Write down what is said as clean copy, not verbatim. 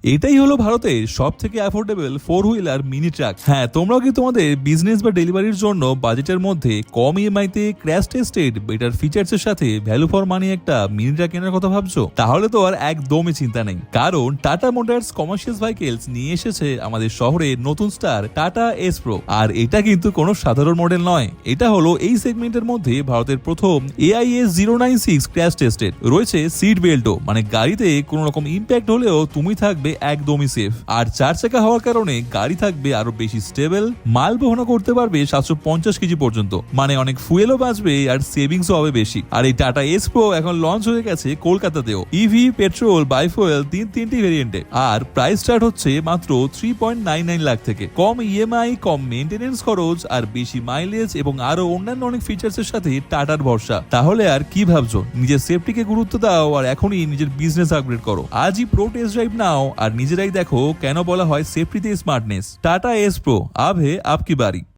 এটাই হলো ভারতের সব থেকে affordable four wheeler mini truck. হ্যাঁ, তোমরাও কি তোমাদের বিজনেস বা ডেলিভারির জন্য বাজেটের মধ্যে কম ইএমআইতে ক্র্যাশ টেস্টেড বেটার ফিচার্স এর সাথে ভ্যালু ফর মানি একটা মিনি ট্রাক কেনার কথা ভাবছো? তাহলে তো আর একদমই চিন্তা নেই, কারণ টাটা মোটরস কমার্শিয়াল ভেহিকেলস নিয়ে এসেছে আমাদের শহরে নতুন স্টার টাটা এস প্রো। আর এটা কিন্তু কোনো সাধারণ মডেল নয়, এটা হলো এই সেগমেন্টের মধ্যে ভারতের প্রথম AIS 096 ক্র্যাশ টেস্টেড। রয়েছে সিট বেল্টও, মানে গাড়িতে কোনো রকম ইম্প্যাক্ট হলেও তুমি থাকবে একদমই সেফ। আর 4 চাকা হওয়ার কারণে গাড়ি থাকবে আরো বেশি স্টেবল, মাল বহন করতে পারবে 750 কেজি পর্যন্ত, মানে অনেক ফুয়েলও বাঁচবে আর সেভিংসও হবে বেশি। আর এই টাটা এস প্রো এখন লঞ্চ হয়ে গেছে কলকাতাতেও, ইভি, পেট্রোল, বাইফুয়েল তিনটি ভেরিয়েন্টে। আর প্রাইস স্টার্ট হচ্ছে মাত্র 3.99 লাখ থেকে। কম ইএমআই, কম মেইনটেনেন্স খরচ আর বেশি মাইলেজ এবং আরো অন্যান্য অনেক ফিচার্স এর সাথে টাটার ভরসা। তাহলে আর কি ভাবছো? নিজের সেফটিকে গুরুত্ব দাও আর এখনই নিজের বিজনেস আপগ্রেড করো। আজই প্রো টেস্ট ড্রাইভ নাও আর নিজেরাই দেখো কেন বলা হয় সেফটিতে স্মার্টনেস। টাটা এস প্রো, আব হে আপকি বারি।